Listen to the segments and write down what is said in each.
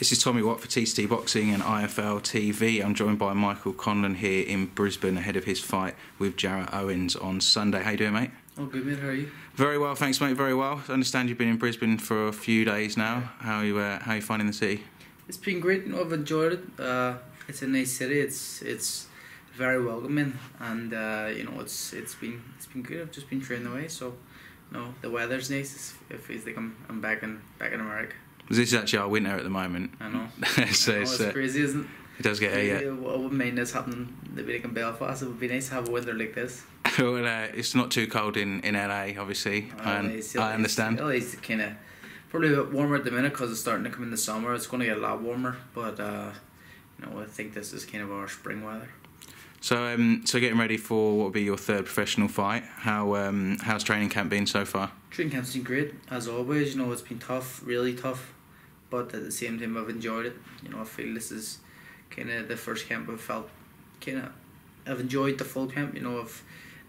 This is Tommy Watt for TCT Boxing and IFL TV. I'm joined by Michael Conlan here in Brisbane ahead of his fight with Jarrett Owens on Sunday. How you doing, mate? Oh, good, mate. How are you? Very well, thanks, mate. Very well. I understand you've been in Brisbane for a few days now. How are you finding the city? It's been great. I've enjoyed it. It's a nice city. It's very welcoming, and it's been good. I've just been training away, so the weather's nice. It feels like I'm back in America. This is actually our winter at the moment. I know. So it's crazy, isn't it? It does get I wouldn't mind this happening maybe like in Belfast. It would be nice to have a winter like this. Well, it's not too cold in LA, obviously. I understand. It's kind of probably a bit warmer at the minute because it's starting to come in the summer. It's going to get a lot warmer, but I think this is kind of our spring weather. So getting ready for what will be your third professional fight. How's training camp been so far? Training camp's been great as always. It's been tough, really tough, but at the same time I've enjoyed it. I feel this is kind of the first camp I've enjoyed the full camp.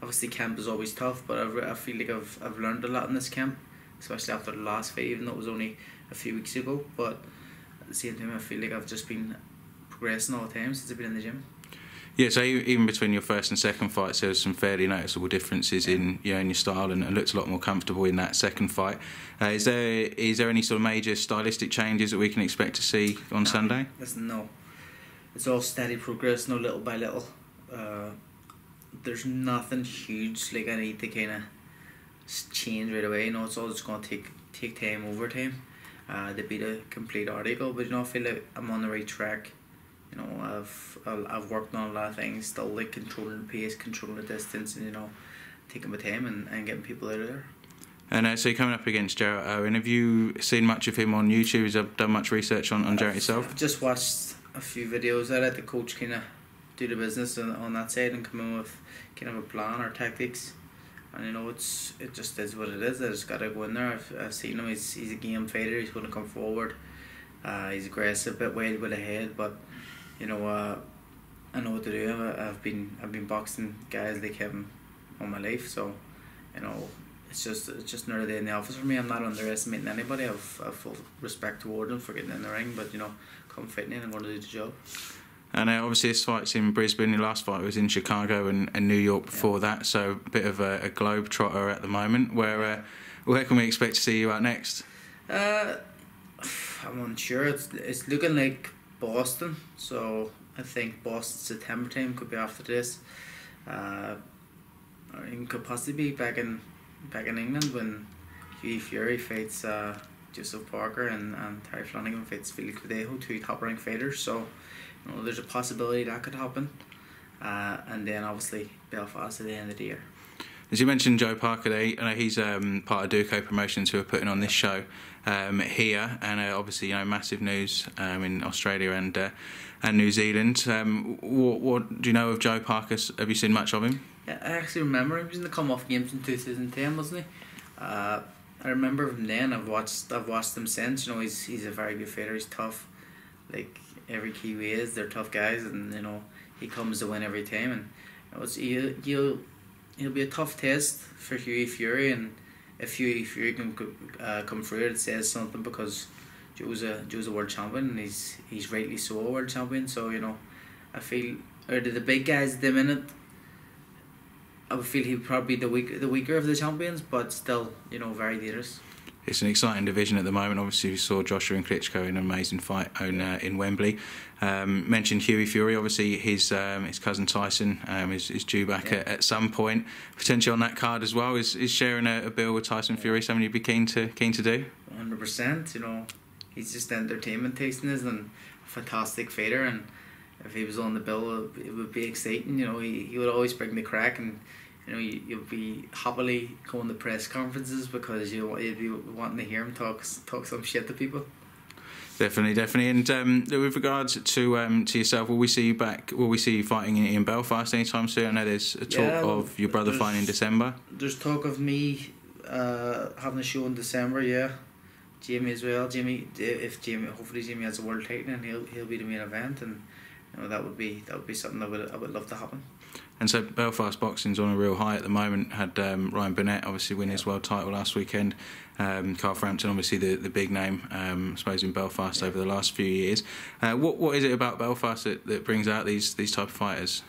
Obviously camp is always tough, but I feel like I've learned a lot in this camp, especially after the last fight, even though it was only a few weeks ago. But at the same time I feel like I've just been progressing all the time since I've been in the gym. Yeah, so even between your first and second fights, there was some fairly noticeable differences in your style, and it looked a lot more comfortable in that second fight. Is there any sort of major stylistic changes that we can expect to see on Sunday? Listen, no. It's all steady progress, little by little. There's nothing huge like I need to kind of change right away. It's all just going to take time over time to beat a complete article. But I feel like I'm on the right track. I've worked on a lot of things, still like controlling the pace, controlling the distance, and taking my time and getting people out of there. And so you're coming up against Jarrett Owen. Have you seen much of him on YouTube? Have you done much research on Jarrett yourself? I've just watched a few videos. I let the coach kind of do the business on that side and come in with kind of a plan or tactics. And it just is what it is. I just got to go in there. I've seen him. He's a game fighter. He's going to come forward. He's aggressive, a bit wild with a head, but I know what to do. I've been boxing guys like him all my life, so it's just another day in the office for me. I'm not underestimating anybody. I've full respect towards them for getting in the ring, but come fighting in, I'm going to do the job. And obviously this fight's in Brisbane. Your last fight was in Chicago and New York before that, so a bit of a globe trotter at the moment. Where can we expect to see you out next? I'm unsure. It's looking like Boston, so I think Boston September time could be after this. Or even could possibly be back in England when Hughie Fury fights Joseph Parker and Terry Flanagan fights Felix Verdejo, two top-ranked fighters. So there's a possibility that could happen. And then obviously Belfast at the end of the year. As you mentioned, Joe Parker there, he's part of Duco Promotions who are putting on this show here, and obviously massive news in Australia and New Zealand. What do you know of Joe Parker? Have you seen much of him? Yeah, I actually remember him. He was in the Come-Off Games in 2010, wasn't he? I remember him then. I've watched him since. He's a very good fighter. He's tough, like every Kiwi is. They're tough guys, and he comes to win every time. And he'll be a tough test for Hughie Fury, and if Hughie Fury can come through it says something, because Joe's a world champion, and he's rightly so a world champion. So I feel out of the big guys at the minute, I would feel he'd probably be the weaker of the champions, but still very dangerous. It's an exciting division at the moment. Obviously, we saw Joshua and Klitschko in an amazing fight in Wembley. Mentioned Hughie Fury. Obviously, his cousin Tyson is due back at some point, potentially on that card as well. Is sharing a bill with Tyson Fury something you'd be keen to do? 100%. He's just entertainment tasting is, and a fantastic fighter. And if he was on the bill, it would be exciting. He would always bring the crack, and you'll be happily going to press conferences because you'd be wanting to hear him talk some shit to people. Definitely. And with regards to yourself, will we see you back? Will we see you fighting in Belfast anytime soon? I know there's a talk of your brother fighting in December. There's talk of me having a show in December. Yeah, Jamie as well. Hopefully Jamie has a world title, and he'll be the main event, and that would be something I would love to happen. And so Belfast boxing's on a real high at the moment. Had Ryan Burnett obviously win his world title last weekend. Carl Frampton, obviously the big name, I suppose, in Belfast over the last few years. What is it about Belfast that brings out these type of fighters?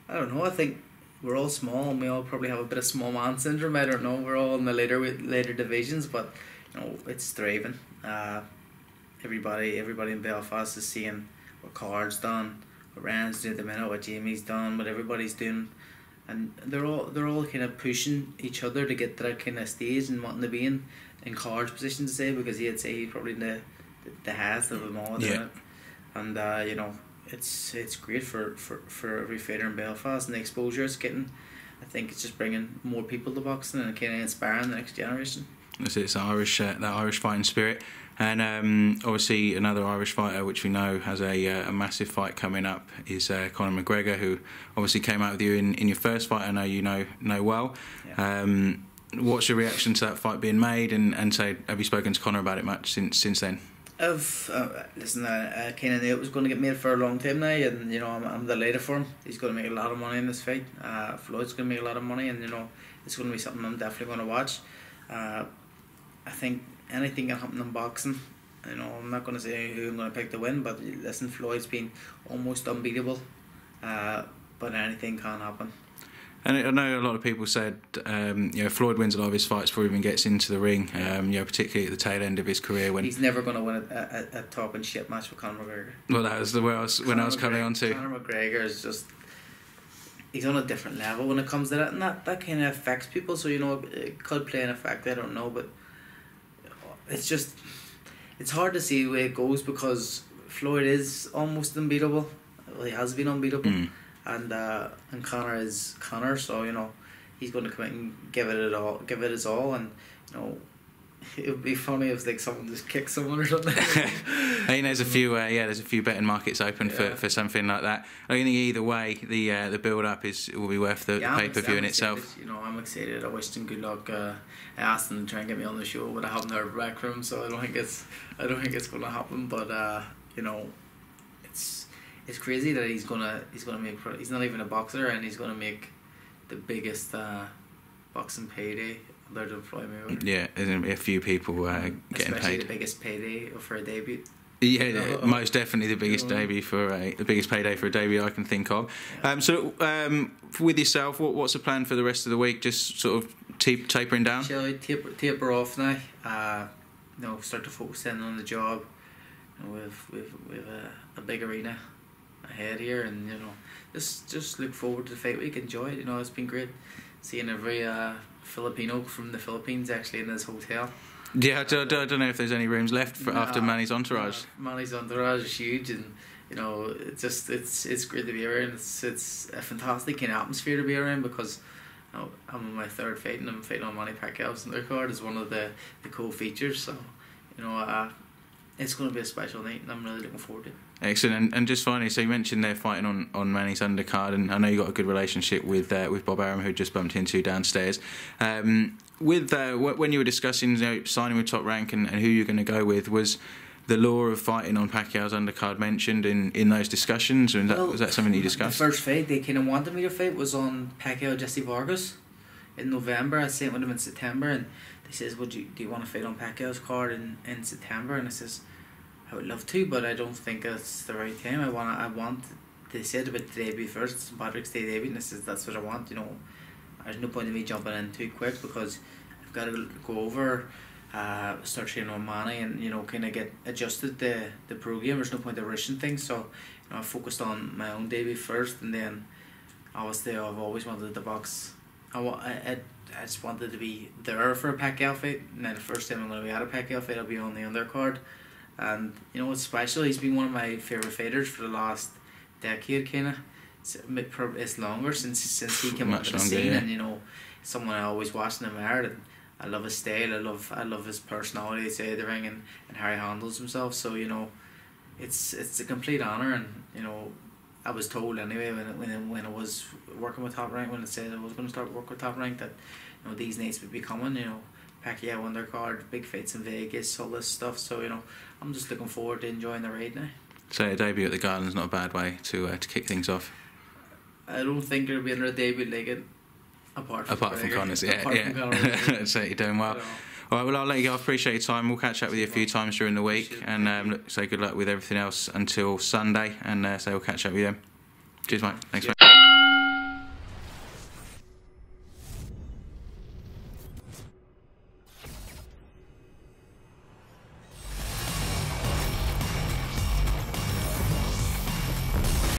I don't know. I think we're all small, and we all probably have a bit of small man syndrome. I don't know. We're all in the later divisions, but it's thriving. Everybody in Belfast is seeing what Card's done, what Ryan's doing at the minute, what Jamie's done, what everybody's doing, and they're all kind of pushing each other to get to that kind of stage and wanting to be in Card's position to say, because he'd say he's probably the highest of them all at the minute. And it's great for every fighter in Belfast, and the exposure it's getting. I think it's just bringing more people to boxing and kind of inspiring the next generation. It's Irish, that Irish fighting spirit. And obviously another Irish fighter which we know has a massive fight coming up is Conor McGregor, who obviously came out with you in your first fight. I know you know well. Yeah. What's your reaction to that fight being made, and say, have you spoken to Conor about it much since then? Listen, I kind of knew it was going to get made for a long time now, and I'm delighted for him. He's going to make a lot of money in this fight. Floyd's going to make a lot of money, and it's going to be something I'm definitely going to watch. I think anything can happen in boxing. I'm not going to say who I'm going to pick to win, but listen, Floyd's been almost unbeatable, but anything can happen. And I know a lot of people said, Floyd wins a lot of his fights before he even gets into the ring. Particularly at the tail end of his career, when he's never going to win a top and shit match with Conor McGregor. Well, that was when I was coming on to. Conor McGregor is just, he's on a different level when it comes to that, and that kind of affects people. So it could play an effect. I don't know, but it's hard to see the way it goes, because Floyd is almost unbeatable. Well, he has been unbeatable. And Conor is Conor, so he's going to come in and give it his all, and it would be funny if someone just kicked someone or something. I think there's a few betting markets open for something like that. I think either way, the build up will be worth the pay-per-view in itself. I'm excited. I wish him good luck. I asked him to try and get me on the show, but I haven't heard back from him, so I don't think it's going to happen. But it's crazy that he's gonna make. He's not even a boxer, and he's gonna make the biggest boxing payday other than Floyd Mayweather. Yeah, there's gonna be a few people getting especially paid. The biggest payday for a debut. Yeah, most definitely the biggest debut the biggest payday for a debut I can think of. Yeah. With yourself, what's the plan for the rest of the week? Just sort of tapering down. Shall I taper off now? Start to focus in on the job. We've a big arena ahead here, and just look forward to the fight week. Enjoy it. It's been great seeing every Filipino from the Philippines actually in this hotel. Yeah, I don't know if there's any rooms left after Manny's entourage. Manny's entourage is huge, and it's great to be around. It's a fantastic kind of atmosphere to be around, because I'm on my third fight, and I'm fighting on Manny Pacquiao's undercard as one of the cool features. So it's going to be a special night, and I'm really looking forward to it. Excellent. And just finally, so you mentioned they're fighting on Manny's undercard, and I know you got a good relationship with Bob Arum, who just bumped into downstairs. When you were discussing signing with Top Rank and who you're going to go with, was the law of fighting on Pacquiao's undercard mentioned in those discussions, or was that something you discussed? The first fight they kind of wanted me to fight was on Pacquiao Jesse Vargas in November. I sent with him in September, and they says, do you want to fight on Pacquiao's card in September? And I says, I would love to, but I don't think it's the right time. I want. They said about the debut first, St. Patrick's Day debut, and I says that's what I want. There's no point in me jumping in too quick, because I've got to go over, start training on Manny, and kind of get adjusted to the program. There's no point in rushing things, so I focused on my own debut first, and then obviously I've always wanted to box. I just wanted to be there for a Pacquiao fight, and then the first time I'm going to be at a Pacquiao fight, I'll be on the undercard. And it's special. He's been one of my favourite fighters for the last decade, kind of. It's longer since he came onto the scene, yeah. And someone I always watched and admired, and I love his style. I love his personality outside the ring, and how he handles himself. So it's a complete honour, and I was told anyway when I was working with Top Rank, when it said I was going to start working with Top Rank, that these nights would be coming. Pacquiao undercard, big fights in Vegas, all this stuff. So I'm just looking forward to enjoying the ride now. So a debut at the Garden's not a bad way to kick things off. I don't think there'll be another debut like it apart from Conor's. Yeah, Conor. So you're doing well. All right, well, I'll let you go. I appreciate your time. We'll catch up with you a few times during the week, and say good luck with everything else until Sunday, and so we'll catch up with you then. Cheers, mate. Thanks, mate.